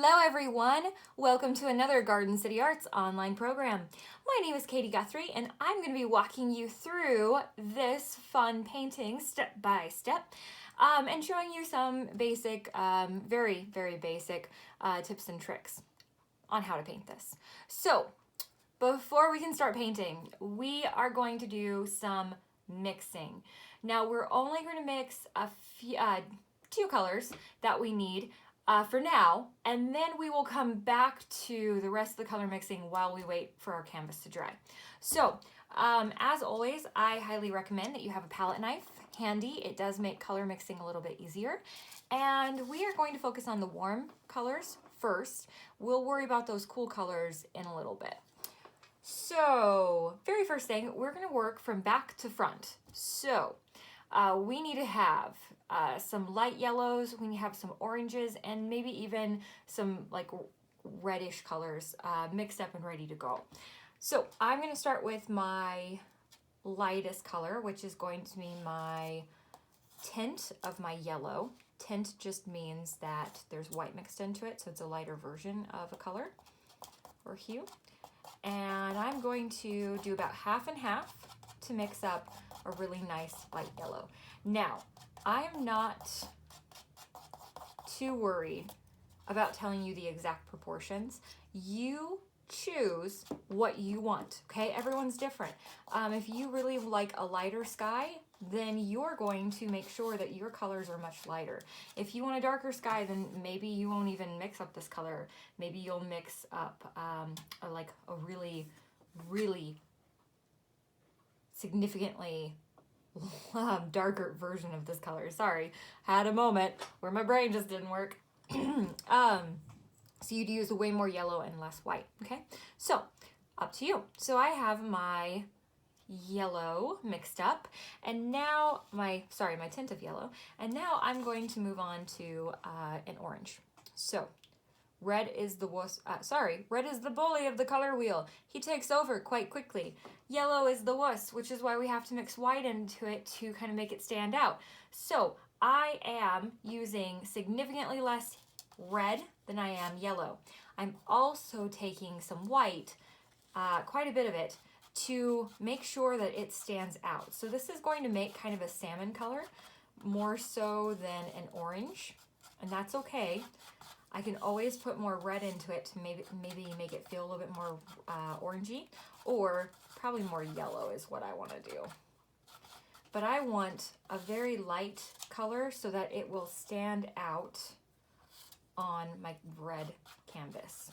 Hello everyone! Welcome to another Garden City Arts online program. My name is Katie Guthrie and I'm going to be walking you through this fun painting step by step and showing you some basic, very basic tips and tricks on how to paint this. So before we can start painting, we are going to do some mixing. Now we're only going to mix a few, two colors that we need for now, and then we will come back to the rest of the color mixing while we wait for our canvas to dry. So as always, I highly recommend that you have a palette knife handy. It does make color mixing a little bit easier. And we are going to focus on the warm colors first. We'll worry about those cool colors in a little bit. So very first thing, we're going to work from back to front. So we need to have some light yellows, we need to have some oranges, and maybe even some like reddish colors mixed up and ready to go. So I'm going to start with my lightest color, which is going to be my tint of my yellow. Tint just means that there's white mixed into it, so it's a lighter version of a color or hue. And I'm going to do about half and half to mix up a really nice light yellow. Now, I'm not too worried about telling you the exact proportions. You choose what you want, okay? Everyone's different. If you really like a lighter sky, then you're going to make sure that your colors are much lighter. If you want a darker sky, then maybe you won't even mix up this color. Maybe you'll mix up like a really significantly darker version of this color. Sorry, had a moment where my brain just didn't work. So you'd use way more yellow and less white, okay? So, up to you. So I have my yellow mixed up, and now my tint of yellow, and now I'm going to move on to an orange. So red is the bully of the color wheel. He takes over quite quickly. Yellow is the wuss, which is why we have to mix white into it to kind of make it stand out. So I am using significantly less red than I am yellow. I'm also taking some white, quite a bit of it, to make sure that it stands out. So this is going to make kind of a salmon color, more so than an orange, and that's okay. I can always put more red into it to maybe make it feel a little bit more orangey, or probably more yellow is what I want to do. But I want a very light color so that it will stand out on my red canvas.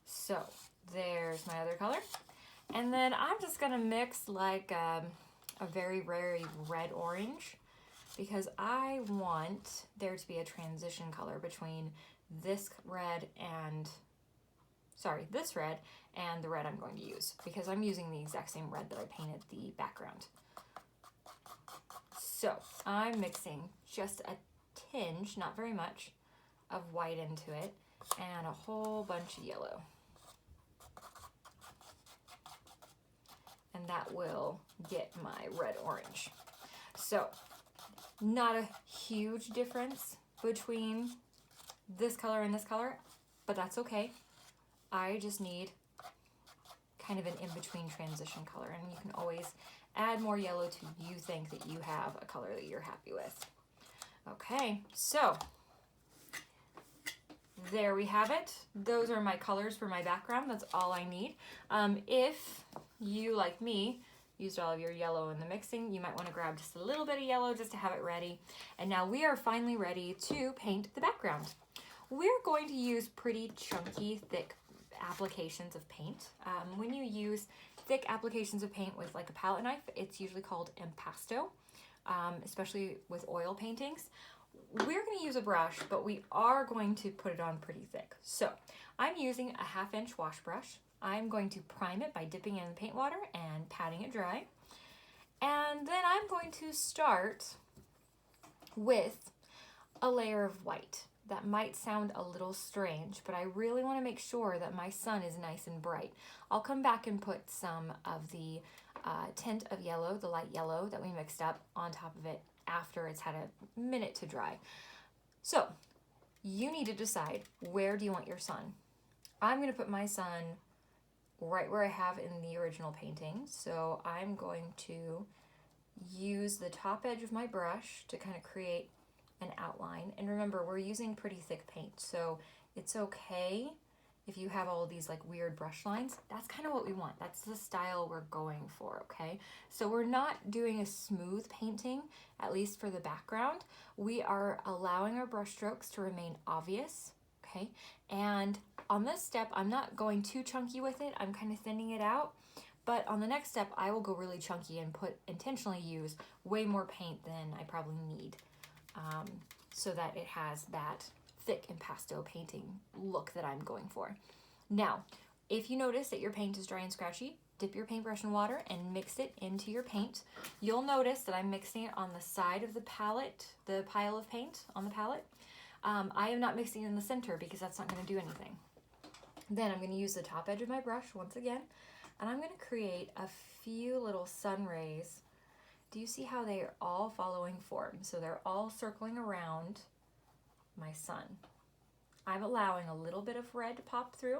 So there's my other color. And then I'm just gonna mix like a very red orange, because I want there to be a transition color between this red and the red I'm going to use, because I'm using the exact same red that I painted the background. So I'm mixing just a tinge, not very much, of white into it and a whole bunch of yellow. And that will get my red orange. So not a huge difference between this color and this color, but that's okay. I just need kind of an in-between transition color, and you can always add more yellow to you think that you have a color that you're happy with. Okay, so there we have it. Those are my colors for my background. That's all I need. If you, like me, used all of your yellow in the mixing, you might want to grab just a little bit of yellow just to have it ready. And now we are finally ready to paint the background. We're going to use pretty chunky, thick applications of paint. When you use thick applications of paint with like a palette knife, it's usually called impasto, especially with oil paintings. We're going to use a brush, but we are going to put it on pretty thick. So I'm using a 1/2 inch wash brush. I'm going to prime it by dipping it in the paint water and patting it dry. And then I'm going to start with a layer of white. That might sound a little strange, but I really want to make sure that my sun is nice and bright. I'll come back and put some of the tint of yellow, the light yellow that we mixed up, on top of it after it's had a minute to dry. So you need to decide, where do you want your sun? I'm going to put my sun right where I have in the original painting. So I'm going to use the top edge of my brush to kind of create an outline. And remember, we're using pretty thick paint, so it's okay if you have all of these like weird brush lines. That's kind of what we want. That's the style we're going for, okay? So we're not doing a smooth painting, at least for the background. We are allowing our brush strokes to remain obvious, okay? And on this step, I'm not going too chunky with it. I'm kind of thinning it out. But on the next step, I will go really chunky and intentionally use way more paint than I probably need, so that it has that thick impasto painting look that I'm going for. Now, if you notice that your paint is dry and scratchy, dip your paintbrush in water and mix it into your paint. You'll notice that I'm mixing it on the side of the palette, the pile of paint on the palette. I am not mixing it in the center because that's not going to do anything. Then I'm going to use the top edge of my brush once again, and I'm going to create a few little sun rays. Do you see how they are all following form? So they're all circling around my sun. I'm allowing a little bit of red to pop through.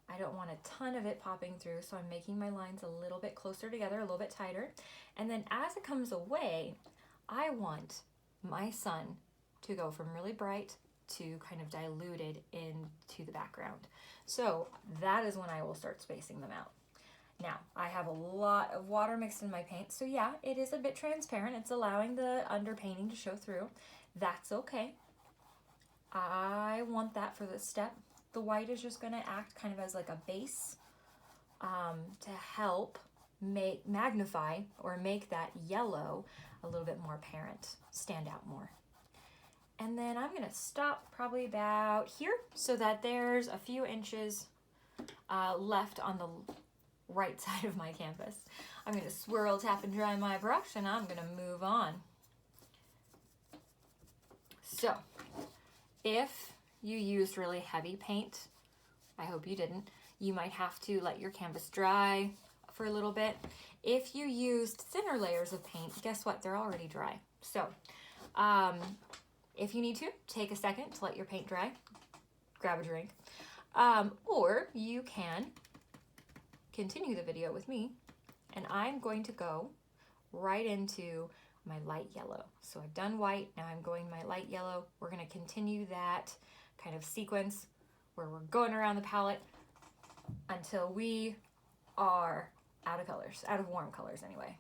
I don't want a ton of it popping through, so I'm making my lines a little bit closer together, a little bit tighter. And then as it comes away, I want my sun to go from really bright to kind of diluted into the background. So that is when I will start spacing them out. Now, I have a lot of water mixed in my paint, so yeah, it is a bit transparent. It's allowing the underpainting to show through. That's okay. I want that for this step. The white is just going to act kind of as like a base to help magnify or make that yellow a little bit more apparent, stand out more. And then I'm going to stop probably about here so that there's a few inches left on the right side of my canvas. I'm going to swirl, tap, and dry my brush, and I'm going to move on. So, if you used really heavy paint, I hope you didn't, you might have to let your canvas dry for a little bit. If you used thinner layers of paint, guess what? They're already dry. So, if you need to, take a second to let your paint dry, grab a drink, or you can continue the video with me, and I'm going to go right into my light yellow. So I've done white, now I'm going my light yellow. We're going to continue that kind of sequence where we're going around the palette until we are out of colors, out of warm colors anyway.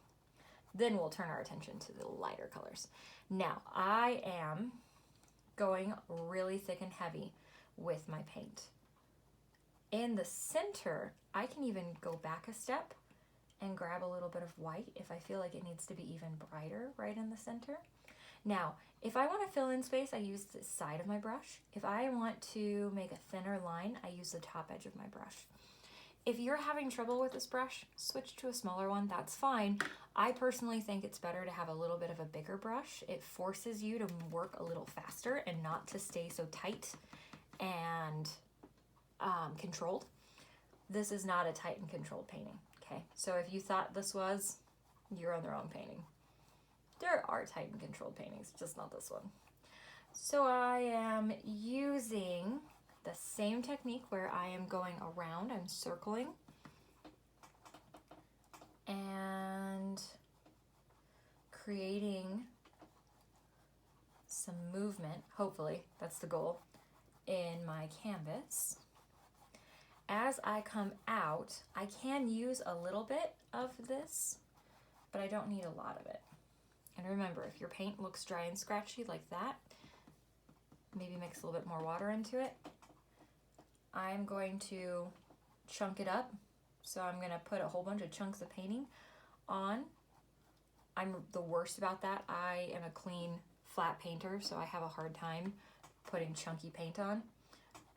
Then we'll turn our attention to the lighter colors. Now, I am going really thick and heavy with my paint. In the center, I can even go back a step and grab a little bit of white if I feel like it needs to be even brighter right in the center. Now, if I want to fill in space, I use the side of my brush. If I want to make a thinner line, I use the top edge of my brush. If you're having trouble with this brush, switch to a smaller one, that's fine. I personally think it's better to have a little bit of a bigger brush. It forces you to work a little faster and not to stay so tight and controlled. This is not a tight and controlled painting, okay? So if you thought this was, you're on the wrong painting. There are tight and controlled paintings, just not this one. So I am using the same technique where I am going around, I'm circling and creating some movement, hopefully, that's the goal, in my canvas. As I come out, I can use a little bit of this, but I don't need a lot of it. And remember, if your paint looks dry and scratchy like that, maybe mix a little bit more water into it. I'm going to chunk it up. So I'm going to put a whole bunch of chunks of painting on. I'm the worst about that. I am a clean, flat painter, so I have a hard time putting chunky paint on.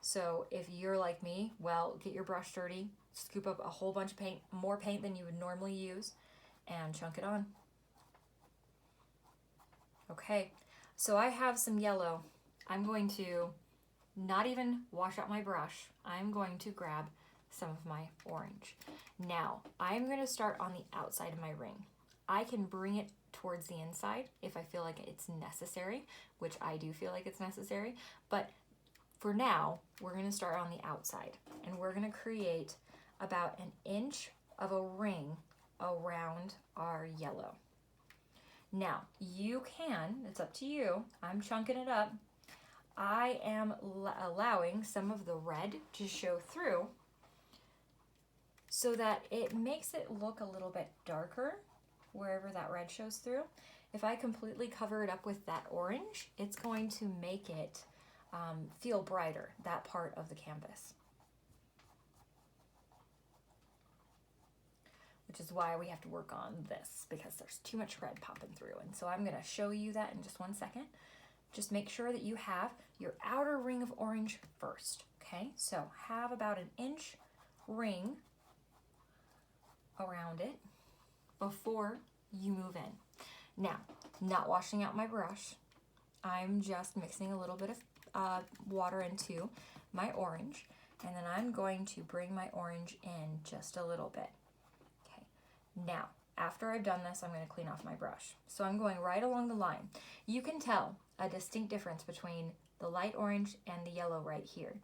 So if you're like me, well, get your brush dirty, scoop up a whole bunch of paint, more paint than you would normally use, and chunk it on. Okay, so I have some yellow. I'm going to not even wash out my brush. I'm going to grab some of my orange. Now, I'm going to start on the outside of my ring. I can bring it towards the inside if I feel like it's necessary, which I do feel like it's necessary. But for now, we're going to start on the outside, and we're going to create about an inch of a ring around our yellow. Now, you can, it's up to you, I'm chunking it up. I am allowing some of the red to show through so that it makes it look a little bit darker wherever that red shows through. If I completely cover it up with that orange, it's going to make it feel brighter, that part of the canvas. Which is why we have to work on this, because there's too much red popping through. And so I'm going to show you that in just 1 second. Just make sure that you have your outer ring of orange first, okay? So have about an inch ring around it before you move in. Now, not washing out my brush. I'm just mixing a little bit of water into my orange, and then I'm going to bring my orange in just a little bit. Okay, now after I've done this, I'm going to clean off my brush. So I'm going right along the line. You can tell a distinct difference between the light orange and the yellow right here.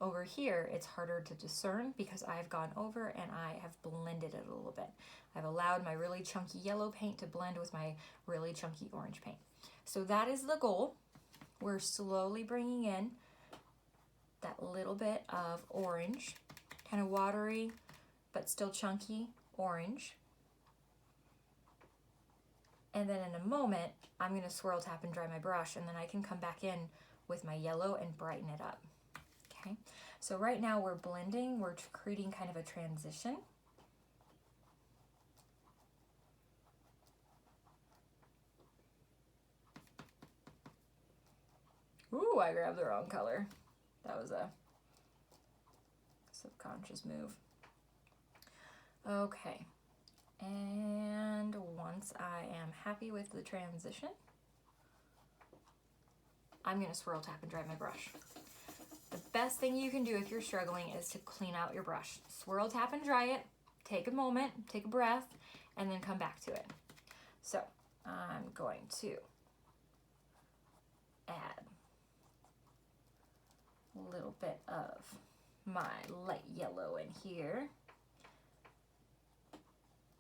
Over here, it's harder to discern because I've gone over and I have blended it a little bit. I've allowed my really chunky yellow paint to blend with my really chunky orange paint. So that is the goal. We're slowly bringing in that little bit of orange, kind of watery, but still chunky orange. And then in a moment, I'm going to swirl, tap, and dry my brush, and then I can come back in with my yellow and brighten it up. Okay, so right now we're blending, we're creating kind of a transition. Ooh, I grabbed the wrong color. That was a subconscious move. Okay, and once I am happy with the transition, I'm going to swirl, tap, and dry my brush. The best thing you can do if you're struggling is to clean out your brush. Swirl, tap, and dry it. Take a moment, take a breath, and then come back to it. So I'm going to add a little bit of my light yellow in here,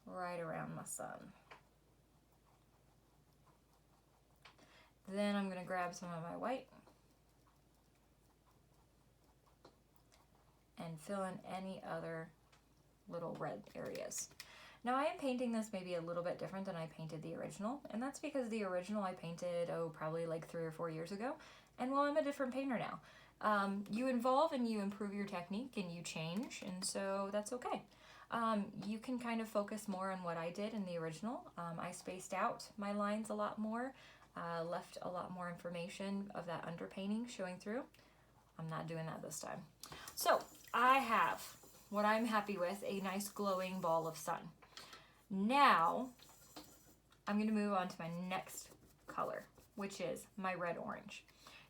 right around my sun. Then I'm going to grab some of my white and fill in any other little red areas. Now I am painting this maybe a little bit different than I painted the original, and that's because the original I painted, probably like 3 or 4 years ago, and well, I'm a different painter now. You evolve and you improve your technique and you change, and so that's okay. You can kind of focus more on what I did in the original. I spaced out my lines a lot more, left a lot more information of that underpainting showing through. I'm not doing that this time. So I have what I'm happy with, a nice glowing ball of sun. Now I'm going to move on to my next color, which is my red-orange.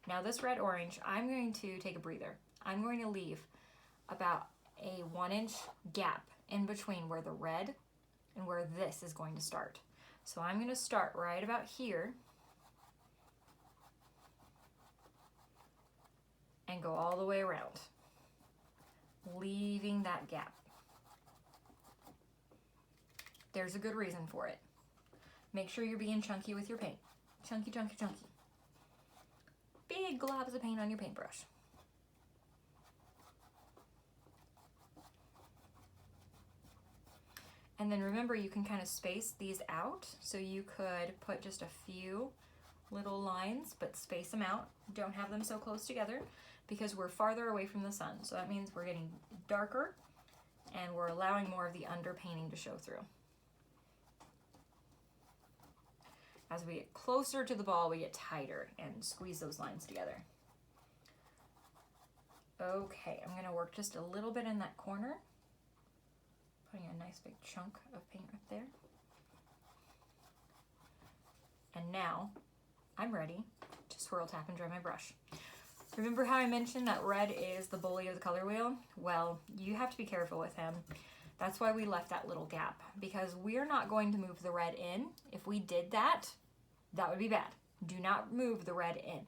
Now this red-orange, I'm going to take a breather. I'm going to leave about a 1-inch gap in between where the red and where this is going to start. So I'm going to start right about here and go all the way around, leaving that gap. There's a good reason for it. Make sure you're being chunky with your paint. Chunky, chunky, chunky. Big globs of paint on your paintbrush. And then remember, you can kind of space these out. So you could put just a few little lines, but space them out. Don't have them so close together because we're farther away from the sun. So that means we're getting darker and we're allowing more of the underpainting to show through. As we get closer to the ball, we get tighter and squeeze those lines together. Okay, I'm gonna work just a little bit in that corner, putting a nice big chunk of paint right there. And now I'm ready to swirl, tap, and dry my brush. Remember how I mentioned that red is the bully of the color wheel? Well, you have to be careful with him. That's why we left that little gap, because we're not going to move the red in. If we did that, that would be bad. Do not move the red in.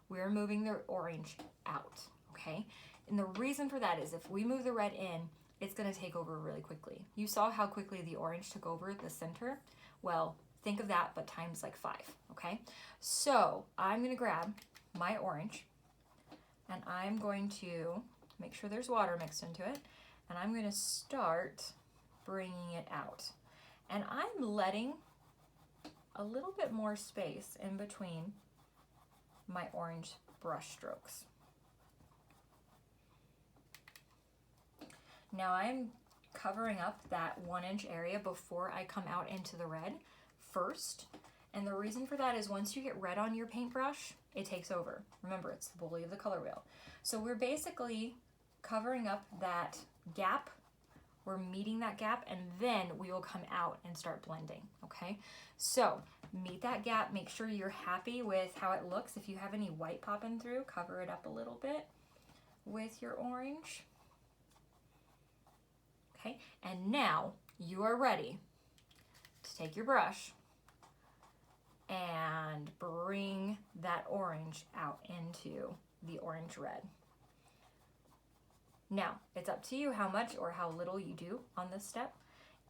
We're moving the orange out, okay? And the reason for that is if we move the red in, it's gonna take over really quickly. You saw how quickly the orange took over the center? Well, think of that, but times like 5, okay? So I'm gonna grab my orange and I'm going to make sure there's water mixed into it, and I'm gonna start bringing it out. And I'm letting a little bit more space in between my orange brush strokes. Now I'm covering up that 1-inch area before I come out into the red first. And the reason for that is once you get red on your paintbrush, it takes over. Remember, it's the bully of the color wheel. So we're basically covering up that gap. We're meeting that gap, and then we will come out and start blending, okay? So meet that gap, make sure you're happy with how it looks. If you have any white popping through, cover it up a little bit with your orange. Okay, and now you are ready to take your brush and bring that orange out into the orange red. Now, it's up to you how much or how little you do on this step.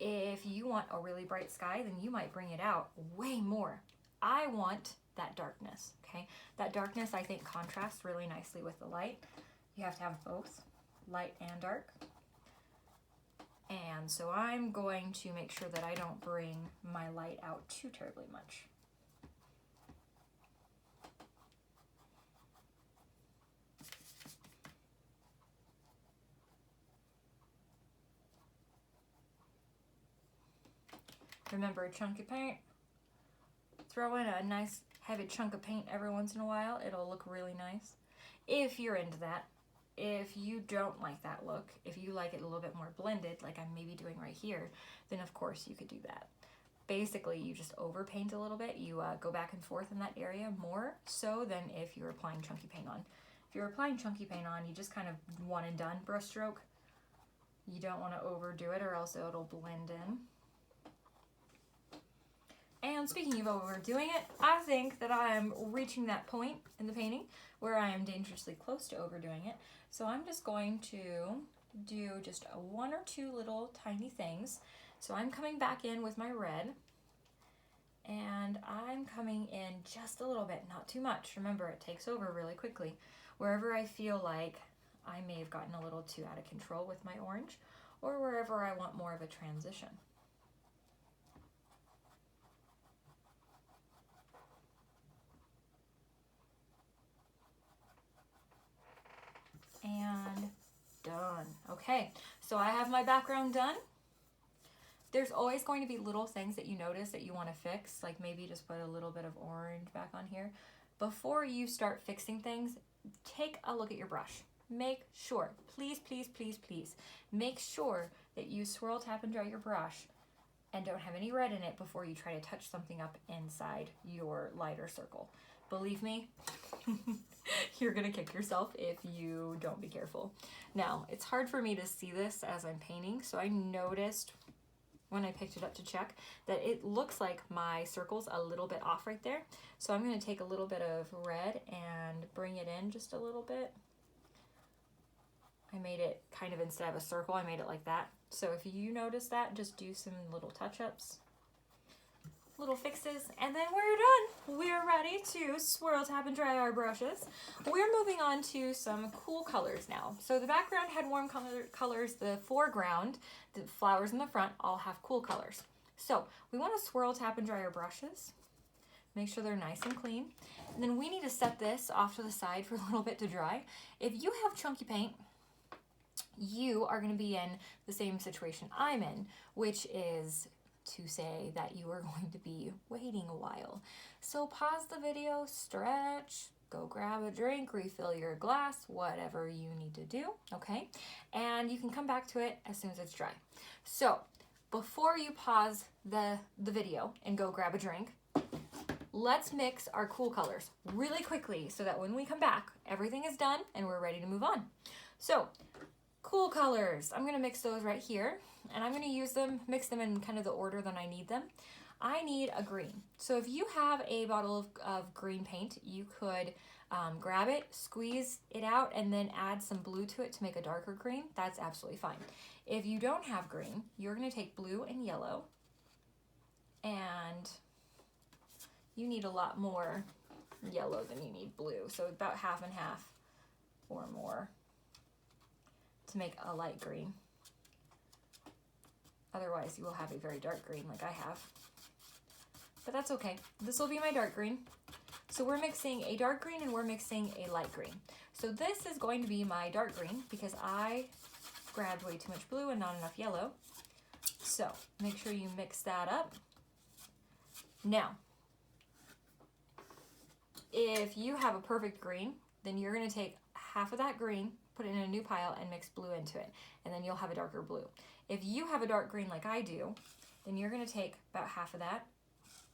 If you want a really bright sky, then you might bring it out way more. I want that darkness, okay? That darkness, I think, contrasts really nicely with the light. You have to have both light and dark. And so I'm going to make sure that I don't bring my light out too terribly much. Remember, chunky paint. Throw in a nice heavy chunk of paint every once in a while. It'll look really nice. If you're into that. If you don't like that look, if you like it a little bit more blended, like I'm maybe doing right here, then of course you could do that. Basically, you just overpaint a little bit. You go back and forth in that area more so than if you're applying chunky paint on. If you're applying chunky paint on, you just kind of one and done brush stroke. You don't want to overdo it or else it'll blend in. And speaking of overdoing it, I think that I am reaching that point in the painting where I am dangerously close to overdoing it. So I'm just going to do just 1 or 2 little tiny things. So I'm coming back in with my red, and I'm coming in just a little bit, not too much. Remember, it takes over really quickly. Wherever I feel like I may have gotten a little too out of control with my orange, or wherever I want more of a transition. And done. Okay, so I have my background done. There's always going to be little things that you notice that you want to fix, like maybe just put a little bit of orange back on here. Before you start fixing things, take a look at your brush. Make sure, please, please, please, please, make sure that you swirl, tap, and dry your brush and don't have any red in it before you try to touch something up inside your lighter circle. Believe me, you're gonna kick yourself if you don't be careful. Now, it's hard for me to see this as I'm painting, so I noticed when I picked it up to check that it looks like my circle's a little bit off right there. So I'm gonna take a little bit of red and bring it in just a little bit. I made it kind of, instead of a circle, I made it like that. So if you notice that, just do some little touch-ups, little fixes, and then we're done. We're ready to swirl, tap, and dry our brushes. We're moving on to some cool colors now. So the background had warm colors, the foreground, the flowers in the front all have cool colors. So we want to swirl, tap, and dry our brushes. Make sure they're nice and clean. And then we need to set this off to the side for a little bit to dry. If you have chunky paint, you are going to be in the same situation I'm in, which is to say that you are going to be waiting a while. So pause the video, stretch, go grab a drink, refill your glass, whatever you need to do, okay? And you can come back to it as soon as it's dry. So before you pause the video and go grab a drink, let's mix our cool colors really quickly so that when we come back, everything is done and we're ready to move on. So Cool colors. I'm gonna mix those right here, and I'm gonna use them, mix them in kind of the order that I need them. I need a green. So if you have a bottle of green paint, you could grab it, squeeze it out, and then add some blue to it to make a darker green. That's absolutely fine. If you don't have green, you're gonna take blue and yellow, and you need a lot more yellow than you need blue. So about half and half or more to make a light green. Otherwise you will have a very dark green like I have. But that's okay. This will be my dark green. So we're mixing a dark green and we're mixing a light green. So this is going to be my dark green because I grabbed way too much blue and not enough yellow. So make sure you mix that up. Now, if you have a perfect green, then you're gonna take half of that green, put it in a new pile and mix blue into it, and then you'll have a darker blue. If you have a dark green like I do, then you're gonna take about half of that,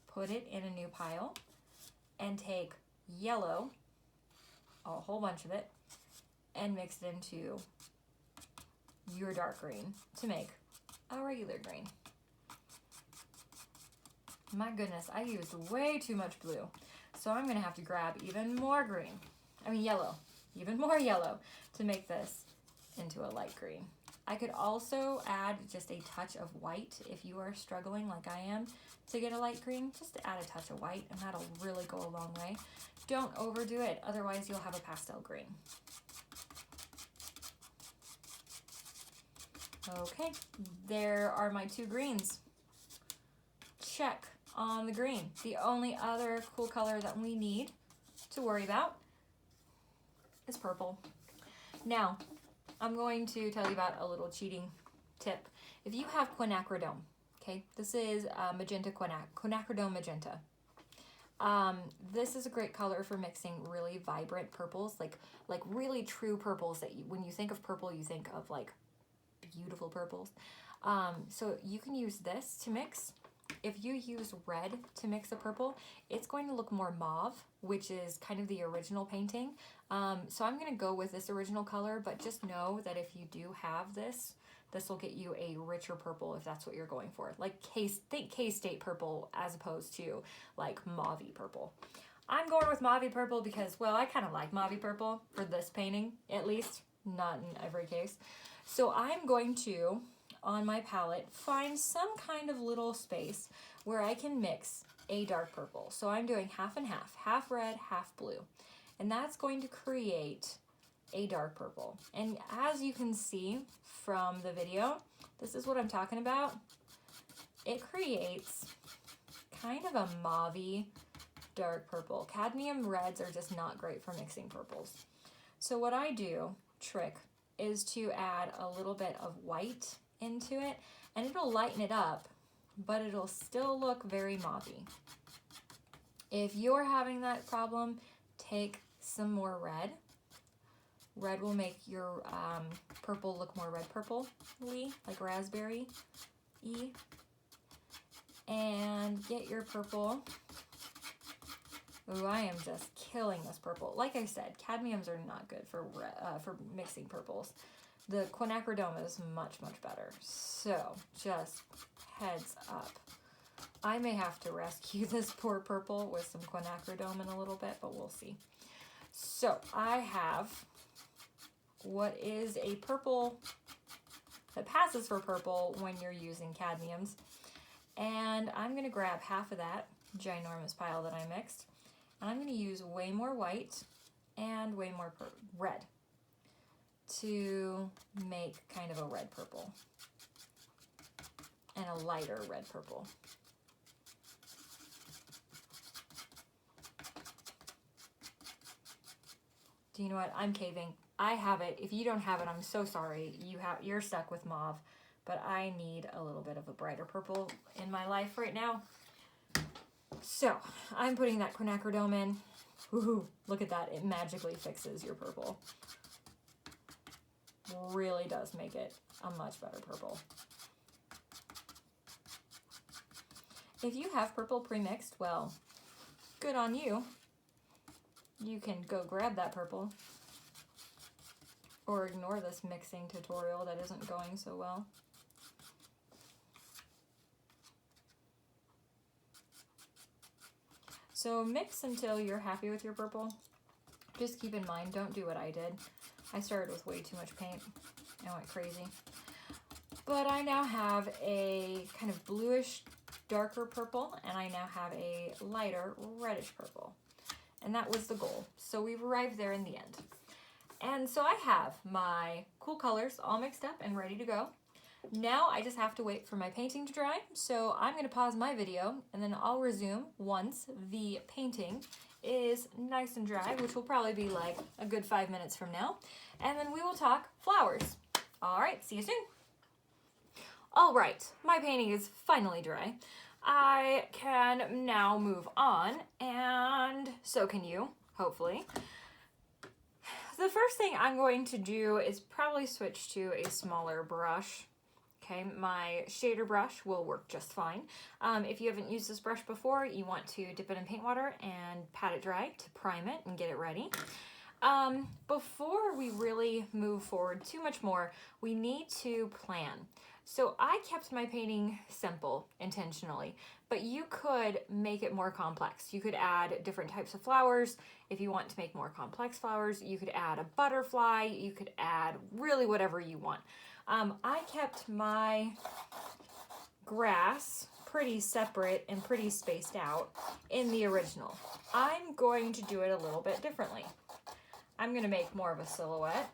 put it in a new pile, and take yellow, a whole bunch of it, and mix it into your dark green to make a regular green. My goodness, I used way too much blue. So I'm gonna have to grab even more green, yellow, even more yellow to make this into a light green. I could also add just a touch of white if you are struggling like I am to get a light green. Just add a touch of white and that'll really go a long way. Don't overdo it, otherwise you'll have a pastel green. Okay, there are my two greens. Check on the green. The only other cool color that we need to worry about is purple. Now, I'm going to tell you about a little cheating tip. If you have quinacridone, okay, this is magenta quinacridone magenta. This is a great color for mixing really vibrant purples, like really true purples that when you think of purple, you think of like beautiful purples. So you can use this to mix. If you use red to mix a purple, it's going to look more mauve, which is kind of the original painting. So I'm gonna go with this original color, but just know that if you do have this, this will get you a richer purple if that's what you're going for. Like think K-State purple as opposed to like mauve-y purple. I'm going with mauve purple because, well, I kind of like mauve purple for this painting, at least, not in every case. So I'm going to, on my palette, find some kind of little space where I can mix a dark purple. So I'm doing half and half red, half blue. And that's going to create a dark purple. And as you can see from the video, this is what I'm talking about. It creates kind of a mauve-y dark purple. Cadmium reds are just not great for mixing purples. So what I do, trick, is to add a little bit of white into it, and it'll lighten it up, but it'll still look very mauve-y. If you're having that problem, take some more red. Red will make your purple look more red purple-y, like raspberry-y. And get your purple. Ooh, I am just killing this purple. Like I said, cadmiums are not good for mixing purples. The quinacridone is much, much better. So just heads up. I may have to rescue this poor purple with some quinacridone in a little bit, but we'll see. So I have what is a purple that passes for purple when you're using cadmiums. And I'm gonna grab half of that ginormous pile that I mixed. And I'm gonna use way more white and way more red to make kind of a red purple and a lighter red purple. Do you know what? I'm caving. I have it. If you don't have it, I'm so sorry. You're stuck with mauve, but I need a little bit of a brighter purple in my life right now. So I'm putting that quinacridone in. Woohoo, look at that. It magically fixes your purple. Really does make it a much better purple. If you have purple pre-mixed, well, good on you. You can go grab that purple or ignore this mixing tutorial that isn't going so well. So mix until you're happy with your purple. Just keep in mind, don't do what I did. I started with way too much paint. I went crazy. But I now have a kind of bluish, darker purple, and I now have a lighter reddish purple. And that was the goal. So we've arrived there in the end. And so I have my cool colors all mixed up and ready to go. Now I just have to wait for my painting to dry. So I'm going to pause my video and then I'll resume once the painting is nice and dry, which will probably be like a good 5 minutes from now. And then we will talk flowers. All right, see you soon. All right, my painting is finally dry. I can now move on, and so can you, hopefully. The first thing I'm going to do is probably switch to a smaller brush. Okay, my shader brush will work just fine. If you haven't used this brush before, you want to dip it in paint water and pat it dry to prime it and get it ready. Before we really move forward too much more, we need to plan. So I kept my painting simple intentionally, but you could make it more complex. You could add different types of flowers. If you want to make more complex flowers, you could add a butterfly. You could add really whatever you want. I kept my grass pretty separate and pretty spaced out in the original. I'm going to do it a little bit differently. I'm going to make more of a silhouette.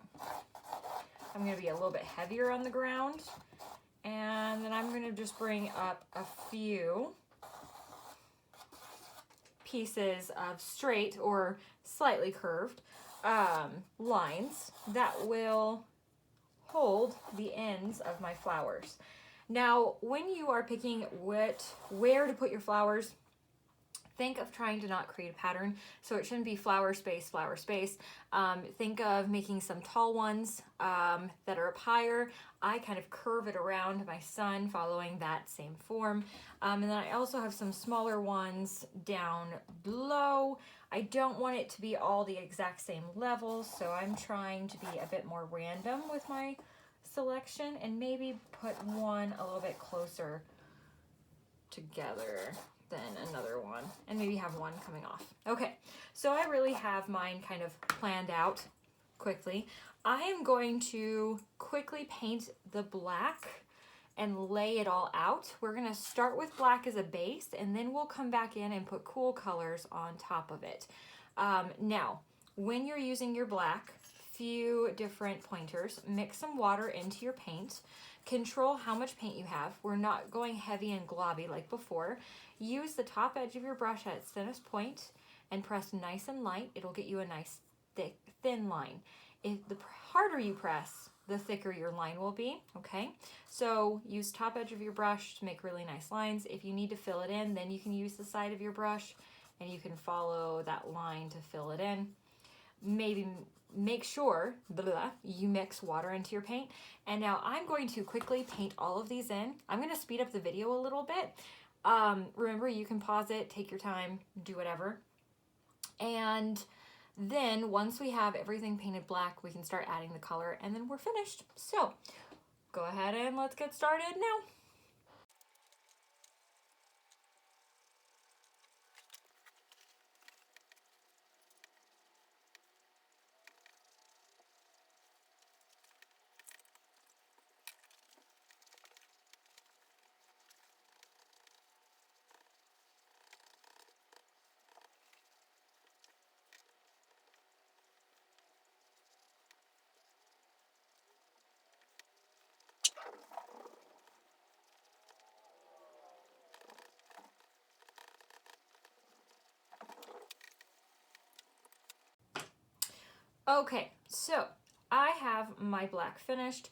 I'm going to be a little bit heavier on the ground. And then I'm going to just bring up a few pieces of straight or slightly curved lines that will hold the ends of my flowers. Now, when you are picking where to put your flowers, think of trying to not create a pattern. So it shouldn't be flower space, flower space. Think of making some tall ones that are up higher. I kind of curve it around my sun following that same form. And then I also have some smaller ones down below. I don't want it to be all the exact same level, so I'm trying to be a bit more random with my selection and maybe put one a little bit closer together than another one, and maybe have one coming off. Okay, so I really have mine kind of planned out quickly. I am going to quickly paint the black and lay it all out. We're gonna start with black as a base, and then we'll come back in and put cool colors on top of it. Now, when you're using your black, few different pointers, mix some water into your paint. Control how much paint you have. We're not going heavy and globby like before. Use the top edge of your brush at its thinnest point and press nice and light. It'll get you a nice thick, thin line. If the harder you press, the thicker your line will be, okay? So use top edge of your brush to make really nice lines. If you need to fill it in, then you can use the side of your brush and you can follow that line to fill it in. Maybe make sure you mix water into your paint. And now I'm going to quickly paint all of these in. I'm going to speed up the video a little bit. Remember, you can pause it, take your time, do whatever. And then once we have everything painted black, we can start adding the color and then we're finished. So go ahead and let's get started now. Okay, so I have my black finished.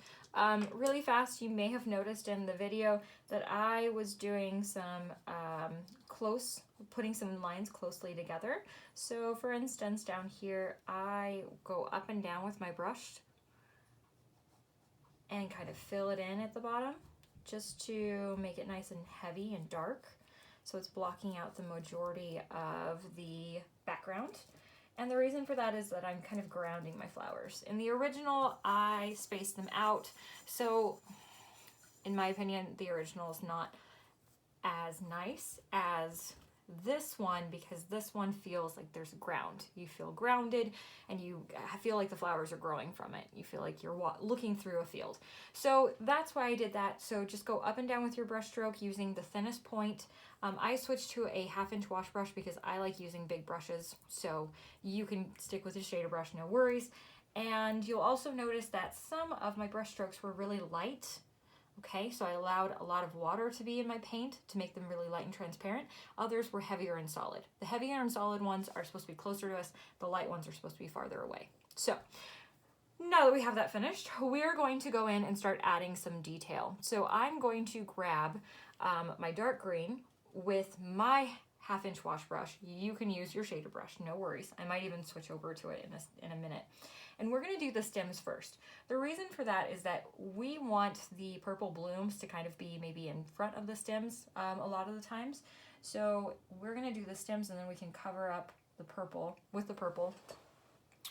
Really fast, you may have noticed in the video that I was doing some putting some lines closely together. So for instance, down here, I go up and down with my brush and kind of fill it in at the bottom just to make it nice and heavy and dark. So it's blocking out the majority of the background. And the reason for that is that I'm kind of grounding my flowers. In the original, I spaced them out. So in my opinion, the original is not as nice as this one, because this one feels like there's ground. You feel grounded and you feel like the flowers are growing from it. You feel like you're looking through a field. So that's why I did that. So just go up and down with your brush stroke using the thinnest point. I switched to a 1/2 inch wash brush because I like using big brushes. So you can stick with a shader brush, no worries. And you'll also notice that some of my brush strokes were really light. Okay, so I allowed a lot of water to be in my paint to make them really light and transparent. Others were heavier and solid. The heavier and solid ones are supposed to be closer to us. The light ones are supposed to be farther away. So now that we have that finished, we're going to go in and start adding some detail. So I'm going to grab my dark green with my 1/2 inch wash brush. You can use your shader brush, no worries. I might even switch over to it in a minute. And we're gonna do the stems first. The reason for that is that we want the purple blooms to kind of be maybe in front of the stems a lot of the times. So we're gonna do the stems and then we can cover up the purple with the purple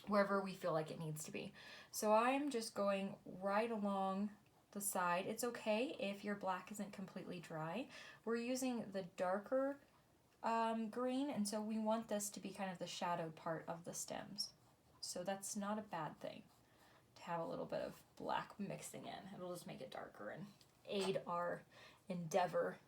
wherever we feel like it needs to be. So I'm just going right along the side. It's okay if your black isn't completely dry. We're using the darker green, and so we want this to be kind of the shadowed part of the stems. So that's not a bad thing to have a little bit of black mixing in. It'll just make it darker and aid our endeavor.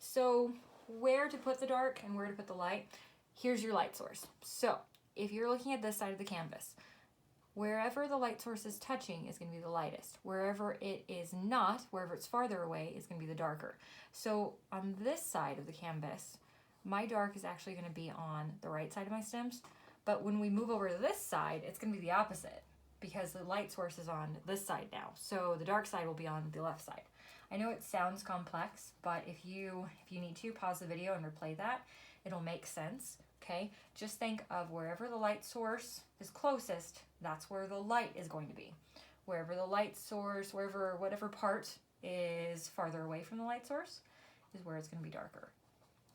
So where to put the dark and where to put the light? Here's your light source. So if you're looking at this side of the canvas, wherever the light source is touching is going to be the lightest. Wherever it is not, wherever it's farther away, is going to be the darker. So on this side of the canvas, my dark is actually going to be on the right side of my stems. But when we move over to this side, it's going to be the opposite because the light source is on this side now. So the dark side will be on the left side. I know it sounds complex, but if you need to, pause the video and replay that. It'll make sense. Okay, just think of wherever the light source is closest, that's where the light is going to be. Wherever the light source, whatever part is farther away from the light source is where it's going to be darker.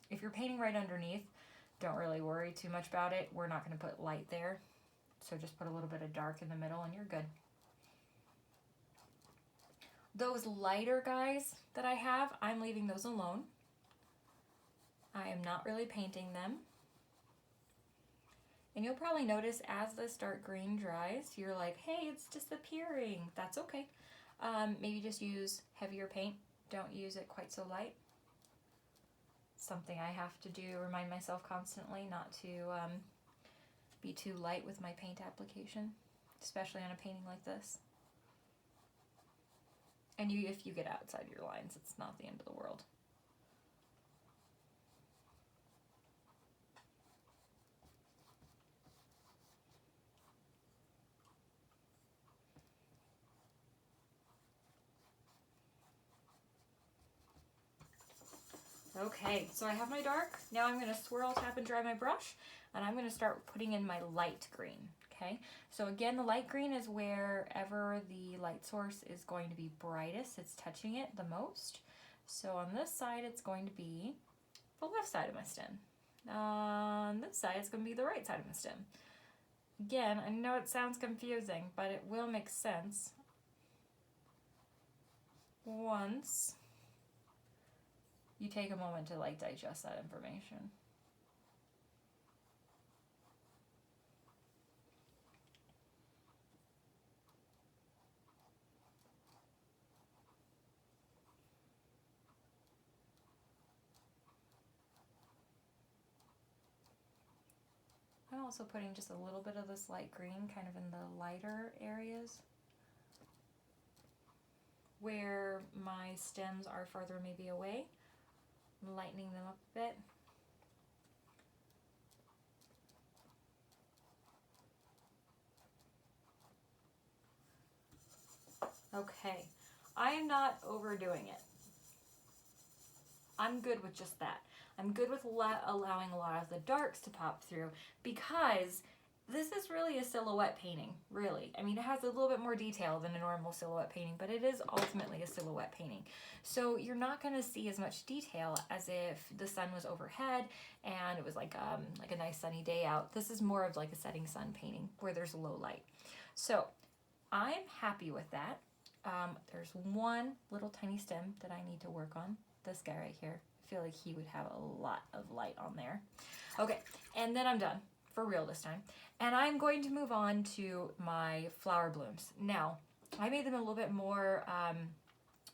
If you're painting right underneath, don't really worry too much about it. We're not going to put light there. So just put a little bit of dark in the middle and you're good. Those lighter guys that I have, I'm leaving those alone. I am not really painting them. And you'll probably notice as this dark green dries, you're like, hey, it's disappearing. That's okay. Maybe just use heavier paint. Don't use it quite so light. Something I have to do, remind myself constantly not to be too light with my paint application, especially on a painting like this. And if you get outside your lines, it's not the end of the world. Okay, so I have my dark. Now I'm going to swirl, tap, and dry my brush, and I'm going to start putting in my light green. Okay, so again, the light green is wherever the light source is going to be brightest. It's touching it the most. So on this side, it's going to be the left side of my stem. On this side, it's going to be the right side of my stem. Again, I know it sounds confusing, but it will make sense once you take a moment to like digest that information. I'm also putting just a little bit of this light green kind of in the lighter areas where my stems are farther maybe away. I'm lightening them up a bit. Okay, I am not overdoing it. I'm good with just that. I'm good with allowing a lot of the darks to pop through because this is really a silhouette painting, really. I mean, it has a little bit more detail than a normal silhouette painting, but it is ultimately a silhouette painting. So you're not going to see as much detail as if the sun was overhead and it was like a nice sunny day out. This is more of like a setting sun painting where there's low light. So I'm happy with that. There's one little tiny stem that I need to work on. This guy right here. I feel like he would have a lot of light on there. Okay, and then I'm done. For real this time. And I'm going to move on to my flower blooms. Now, I made them a little bit more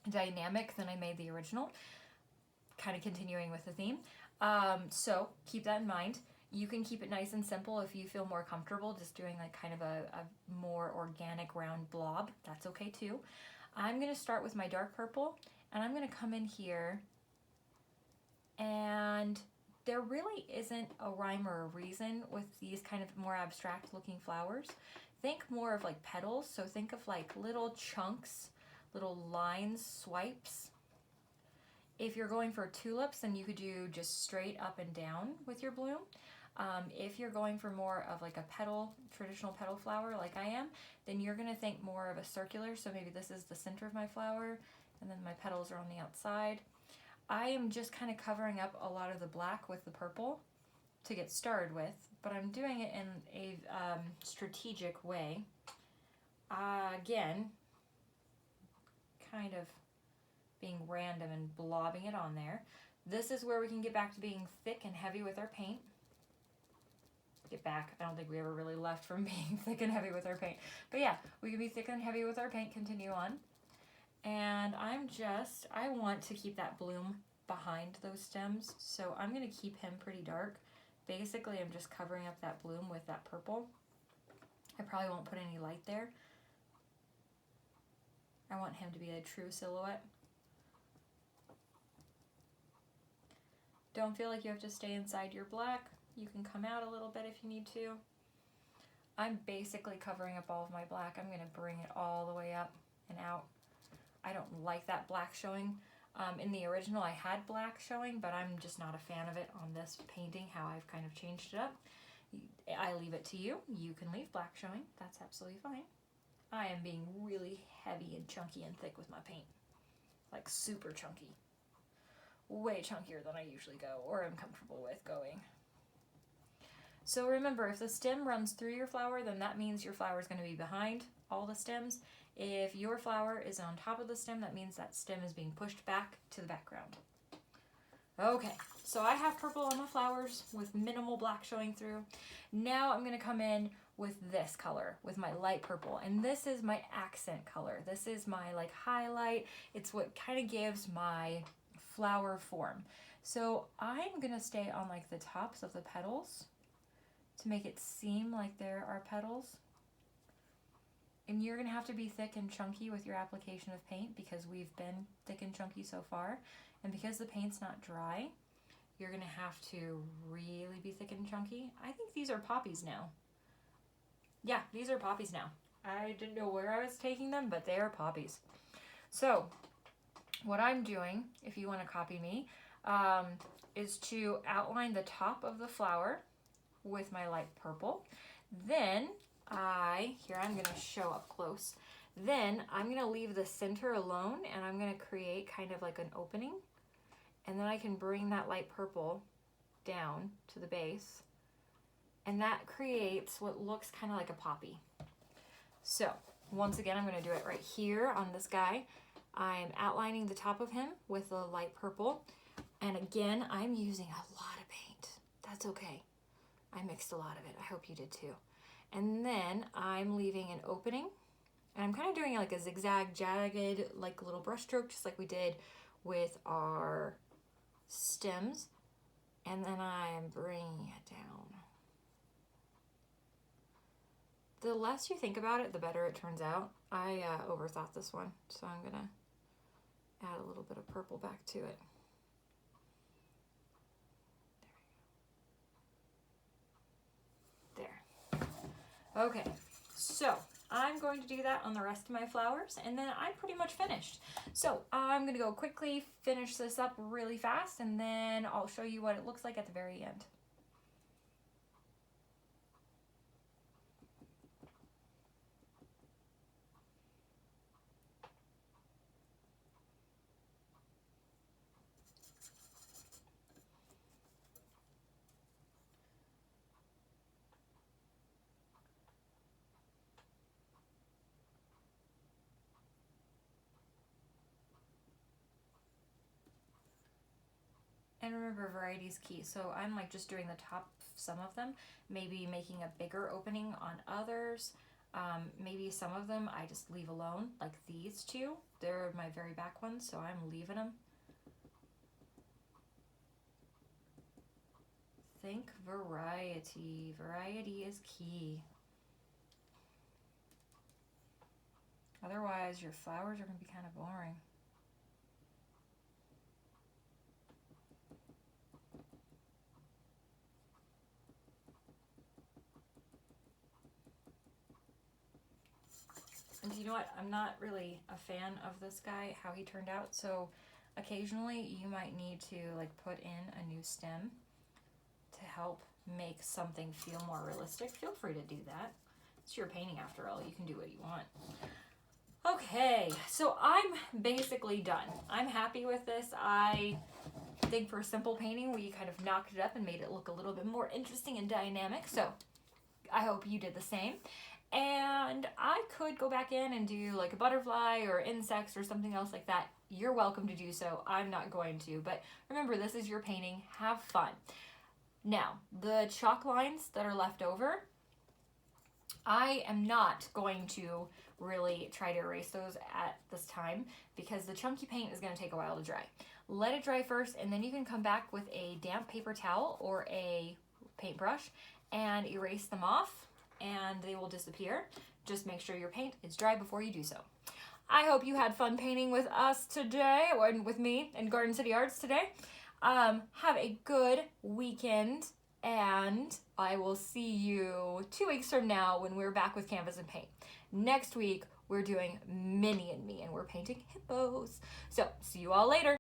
dynamic than I made the original, kind of continuing with the theme. So keep that in mind. You can keep it nice and simple if you feel more comfortable just doing like kind of a more organic round blob. That's okay too. I'm going to start with my dark purple, and I'm going to come in here, and there really isn't a rhyme or a reason with these kind of more abstract looking flowers. Think more of like petals, so think of like little chunks, little lines, swipes. If you're going for tulips, then you could do just straight up and down with your bloom. If you're going for more of like a petal, traditional petal flower like I am, then you're gonna think more of a circular, so maybe this is the center of my flower, and then my petals are on the outside. I am just kind of covering up a lot of the black with the purple to get started with, but I'm doing it in a strategic way. Again, kind of being random and blobbing it on there. This is where we can get back to being thick and heavy with our paint. Get back. I don't think we ever really left from being thick and heavy with our paint. But yeah, we can be thick and heavy with our paint, continue on. And I want to keep that bloom behind those stems, so I'm going to keep him pretty dark. Basically, I'm just covering up that bloom with that purple. I probably won't put any light there. I want him to be a true silhouette. Don't feel like you have to stay inside your black. You can come out a little bit if you need to. I'm basically covering up all of my black. I'm going to bring it all the way up and out. I don't like that black showing. In the original I had black showing, but I'm just not a fan of it on this painting, how I've kind of changed it up. I leave it to you. You can leave black showing. That's absolutely fine. I am being really heavy and chunky and thick with my paint. Like super chunky. Way chunkier than I usually go or am comfortable with going. So remember, if the stem runs through your flower, then that means your flower is going to be behind all the stems. If your flower is on top of the stem, that means that stem is being pushed back to the background. Okay, so I have purple on my flowers with minimal black showing through. Now I'm going to come in with this color, with my light purple, and this is my accent color. This is my like highlight. It's what kind of gives my flower form. So I'm going to stay on like the tops of the petals to make it seem like there are petals. And you're going to have to be thick and chunky with your application of paint because we've been thick and chunky so far. And because the paint's not dry, you're going to have to really be thick and chunky. I think these are poppies now. Yeah, these are poppies now. I didn't know where I was taking them, but they are poppies. So what I'm doing, if you want to copy me, is to outline the top of the flower with my light purple. Then I'm going to show up close. Then I'm going to leave the center alone, and I'm going to create kind of like an opening. And then I can bring that light purple down to the base. And that creates what looks kind of like a poppy. So once again, I'm going to do it right here on this guy. I'm outlining the top of him with the light purple. And again, I'm using a lot of paint. That's okay. I mixed a lot of it. I hope you did too. And then I'm leaving an opening, and I'm kind of doing like a zigzag, jagged, like little brush stroke, just like we did with our stems. And then I'm bringing it down. The less you think about it, the better it turns out. I overthought this one, so I'm gonna add a little bit of purple back to it. Okay, so I'm going to do that on the rest of my flowers, and then I'm pretty much finished. So I'm going to go quickly finish this up really fast, and then I'll show you what it looks like at the very end. And remember, variety is key. So I'm like just doing the top of some of them, maybe making a bigger opening on others. Maybe some of them I just leave alone, like these two. They're my very back ones, so I'm leaving them. Think variety. Variety is key. Otherwise, your flowers are going to be kind of boring. And you know what? I'm not really a fan of this guy, how he turned out. So occasionally you might need to like put in a new stem to help make something feel more realistic. Feel free to do that. It's your painting after all. You can do what you want. Okay, so I'm basically done. I'm happy with this. I think for a simple painting, we kind of knocked it up and made it look a little bit more interesting and dynamic. So I hope you did the same. And I could go back in and do like a butterfly or insects or something else like that. You're welcome to do so. I'm not going to. But remember, this is your painting. Have fun. Now, the chalk lines that are left over, I am not going to really try to erase those at this time because the chunky paint is going to take a while to dry. Let it dry first, and then you can come back with a damp paper towel or a paintbrush and erase them off, and they will disappear. Just make sure your paint is dry before you do so. I hope you had fun painting with us today, or with me in Garden City Arts today. Have a good weekend, and I will see you 2 weeks from now when we're back with Canvas and Paint. Next week, we're doing Minnie and Me, and we're painting hippos. So, see you all later.